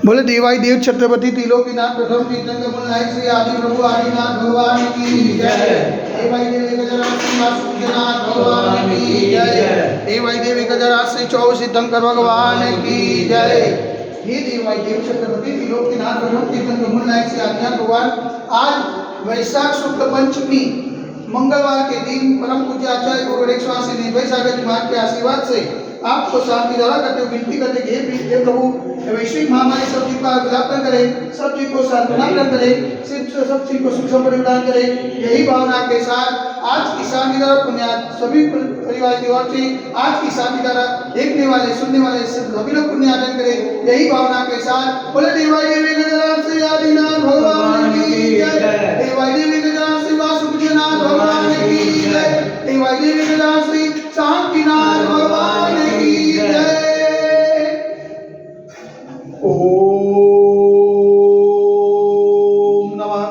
बोले देवाई देव छत्रपति त्रिलोकीनाथ प्रथम तीर्थंकर मुनिनाथ श्री आदि प्रभु आदिनाथ भगवान की जय। देवाई देव गजराज श्री वासुदेवनाथ भगवान की जय। देवाई देव गजराज श्री चौबीस तीर्थंकर भगवान की जय। हे देवाई देव छत्रपति त्रिलोकीनाथ प्रथम तीर्थंकर मुनिनाथ श्री आदिनाथ भगवान, आज वैशाख शुक्ल पंचमी मंगलवार के दिन परम पूज्य आचार्य गुरु रेखवासी निर्भय सागर जी महाराज के आशीर्वाद से आपको शांति द्वारा करते हुए विनती करते कि हे प्रभु वैश्विक महामारी सब चीज का विलापन करे, सब चीज को सांत्वना करे, सब चीज को सुख समृद्धि प्रदान करे। यही भावना के साथ आज की शांति द्वारा पुण्य सभी परिवार की ओर से आज की शांति द्वारा देखने वाले सुनने वाले सभी लोग पुण्यार्जन करे। यही भावना के साथ बोले देवाई देवी गजराज श्री आदिनाथ भगवान की जय। देवाई देवी गजराज श्री वासुदेवनाथ भगवान की जय। देवाई देवी गजराज श्री शांतिनाथ भगवान की जय। ओम नमः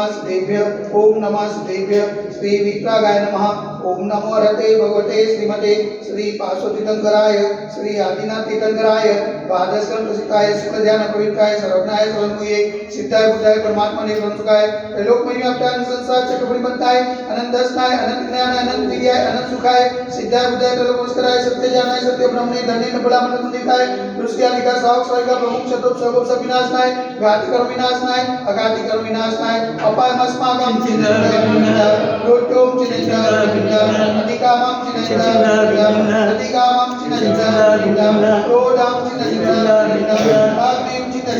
श्रीभ्य ओम नमः श्रीभ्य श्री वित्रागाय नमः। ओम नमो रते भगवते श्रीमते श्री पार्श्वतीर्थंकराय श्री आदिनाथ तीर्थंकराय द्वादशकर्म प्रसिद्धाय शुक्ल ध्यान पवित्राय सर्वज्ञाय सर्वमुये सिद्धाय बुद्धाय परमात्मा ने ब्रह्मसुखाय लोकमय व्याप्ताय संसार चक्रपरि बनताय अनंतस्ताय अनंत ज्ञान अनंत विद्याय अनंत सुखाय सिद्धाय बुद्धाय त्रिलोकस्कराय सत्य ज्ञानाय सत्य ब्रह्मणे धन्य बला मंडिताय दृष्टिया निका सावक स्वर्ग प्रमुख चतुर्थ सबोप सब विनाशनाय घाति कर्म विनाशनाय अघाति कर्म विनाशनाय अपाय मस्माकं चिन्ता रोटोम चिन्ता अधिकामं चिन्ता अधिकामं चिन्ता क्रोधं चिन्ता अग्निं चिन्ता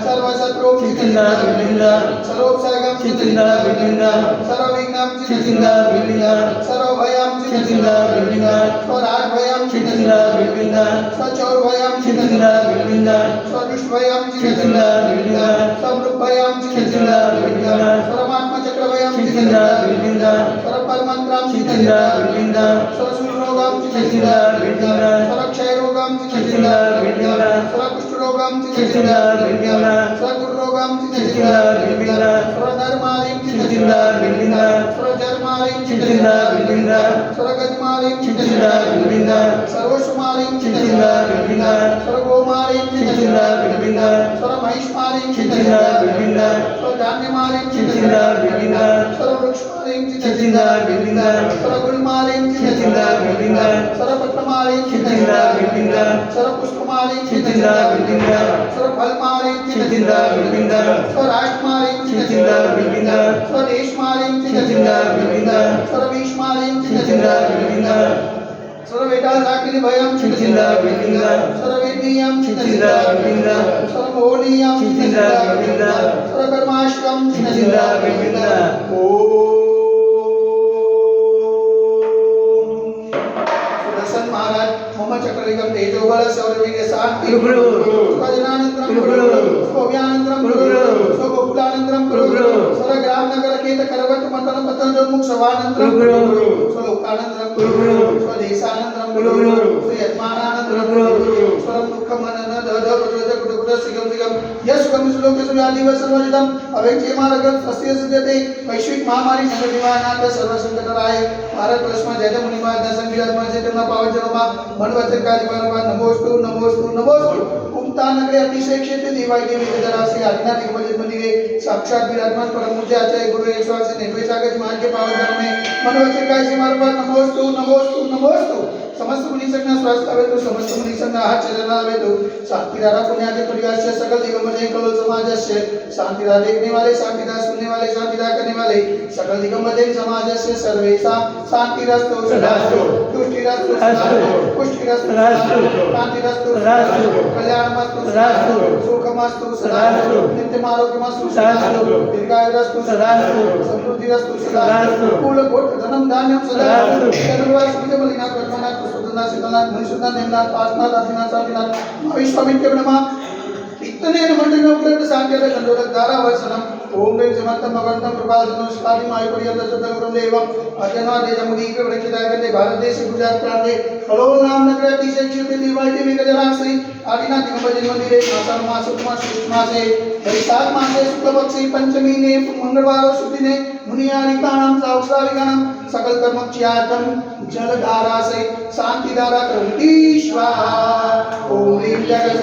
सर्वशत्रुं चिन्ता सर्वोपसर्गं चिन्ता सर्वविघ्नं चिन्ता सर्वभयं चिन्ता स्वराजभयं चिन्ता स्वचौरभयं चिन्ता स्वदुष्टभयं चिन्ता स्वमृगभयं चिन्ता सर्वमात्मचक्रभयं चिन्ता सर्वपरमन्त्रं चिन्ता सर्वशूलरोगं चिन्ता सर्वक्षयरोगं चिन्ता सर्वकुष्ठरोगं चिन्ता सर्वगुरुरोगं चिन्ता सर्वधर्मारिं चिन्ता सर्वजर्मारिं चिन्ता सर्वगजमारिं चिन्ता सर्वसुमारिं चिन्ता सर्वगोमारिं चिन्ता सर्वमहिष्मारिं चिन्ता सर्वधान्यमारिं चिन्ता सर्ववृक्षमारिं चिन्ता सर्वगुणमारिं चिन्ता सर्वपत्रमारिं चिन्ता सर्वपुष्पमारिं चिन्ता सर्वफलमारिं चिन्ता स्वराष्ट्रमारिं चिन्ता स्वदेशमारिं चिन्ता सर्वविश्वमारिं चिन्ता सर्ववेदाल राकिनी भयं चिन्ता सर्ववेदीयं चिन्ता सर्वमोहनीयं चिन्ता सर्वकर्माश्रम चिन्ता सुदर्शन महाराज मम चक्रविगम तेजोबल शौर्यवीर्य शांति सुखजनानंतरं गुरु सुखव्यानंतरं गुरु सुखगोकुलानंतरं गुरु सर्वग्राम नगर केत करवट मंतन पतंजोन्मुख सभानंतरं गुरु स्वलोकानंतरं गुरु स्वदेशानंतरं गुरु स्वयत्मानानंतरं गुरु स्वरं दुःखमनन दद गुरुज गुरुज सिगम सिगम यशुगम श्लोक सुव्याधिव सर्वजिदम अवेक्षे मार्गम सस्य सिद्धते वैश्विक महामारी संकट निवारणार्थ सर्व संकटराय भारत वर्षमा जय जय मुनिमा दर्शन विराजमान से તેમના પાવન ચરણોમાં મનવચન કાર્યવારંવાર નમોસ્તુ નમોસ્તુ નમોસ્તુ ઉમતા નગરે અતિશય ક્ષેત્રે દેવાય દેવી ગજરાસી આદિનાથ દિગ્વજન મંદિરે સાક્ષાત વિરાજमान પરમ પૂજ્ય આચાર્ય ગુરુ એકસ્વાસી નિર્ભય સાગર મહાન के पावन चरणों में मनवचन कार्यवारंવાર નમોસ્તુ નમોસ્તુ નમોસ્તુ समस्त मुनि संघ स्वास्थ्य आवे तो समस्त मुनि संघ हाथ चरण आवे तो शांति धारा पुण्यादि परिवार से सकल दिगंबर कलो समाज से शांति धारा देखने वाले शांति धारा सुनने वाले शांति धारा करने वाले सकल दिगंबर समाज से सर्वेशा शांति रस्तो सदास्तु तुष्टि रस्तो सदास्तु पुष्टि रस्तो सदास्तु शांति रस्तो सदास्तु कल्याणमस्तु सदास्तु सुखमस्तु सदास्तु नित्यम आरोग्यमस्तु सदास्तु दीर्घायु रस्तो सदास्तु समृद्धि रस्तो सदास्तु कुल गोत्र धनम धान्यम सदास्तु सर्ववास विजय बलिना कर्मना सुदना सिद्धनाथ मुनिसुदना नेमनाथ पासनाथ आदिनाथ साधिनाथ विश्वामित्र ब्रह्मा इतने मंडल उपलब्ध सांख्य संजोदक धारा वर्षनम ओम रे समंतम भगवंतम कृपालनो स्कादि माय पर्यंत सतम गुरुम देवम अजन्मा देश मुनि के वृक्षदाय करते भारत देश गुजरात प्रांते खलो नाम नगर अतिशय क्षेत्र दिवाय देवी गजराश्री आदिनाथ दिगंबर मंदिरे आषाढ़ मास मासे वैशाख मासे शुक्ल पक्षी पंचमी ने मंगलवार शुद्धि ने मुनियारिकाणाम सावसाविकाणाम सकल कर्मच्यातम जल धारा से शांति धारा क्रमटी स्वाहा ओम ह्रीं जगत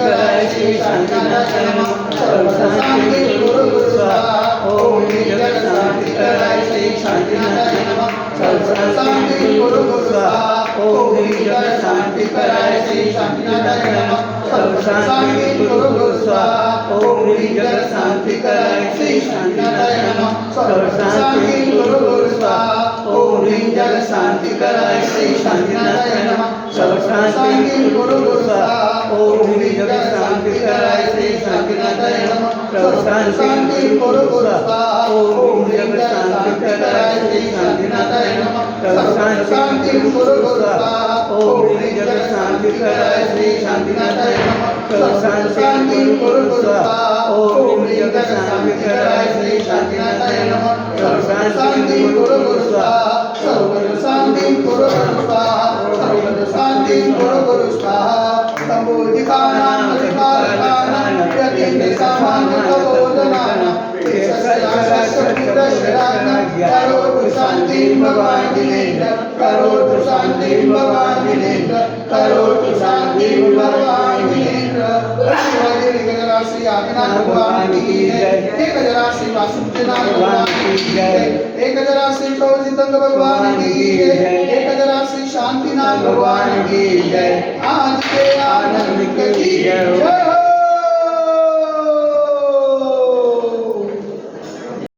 कराय श्री शांतिनाथाय नमः सर्व शांति गुरु गुरु स्वाहा ओम जग शांति कराय श्री शांतिनाथाय नमः सर्व शांति गुरु गुरु स्वाहा ओम जग शांति कराय श्री शांतिनाथाय नमः सर्व शांति गुरु गुरु स्वाहा ओम जग शांति कराय श्री शांतिनाथाय नमः सर्व शांति गुरु गुरु स्वाहा ओम जग शांति कराय श्री शांतिनाथाय नमः सर्व शांति गुरु गुरु स्वाहा ओम जग शांति कराय श्री शांतिनाथाय नमः सर्व शांति गुरु गुरु स्वाहा ओम जग शांति कराय श्री शांतिनाथाय नमः सर्व शांति गुरु गुरु स्वाहा ओम जग शांति कराय श्री शांतिनाथाय नमः सर्व शांति गुरु गुरु स्वाहा ओम जग शांति कराय श्री शांतिनाथाय नमः सर्व शांति गुरु गुरु स्वाहा सर्व शांति गुरु गुरु स्वाहा सर्व शांति गुरु गुरु स्वाहा संबोधिकानां परिपालकानां यतीन्द्र सामान्य प्रबोधनानां करोतु शांति भगवान जिनेन्द्र करोतु शांति भगवान जिनेन्द्र करोतु शांति भगवान जिनेन्द्र श्री आदिनाथ भगवान की जय एक हजार श्री वासुदेवनाथ भगवान की जय एक हजार श्री कौशितंग भगवान की जय एक हजार श्री शांतिनाथ भगवान की जय आज के आनंद की जय।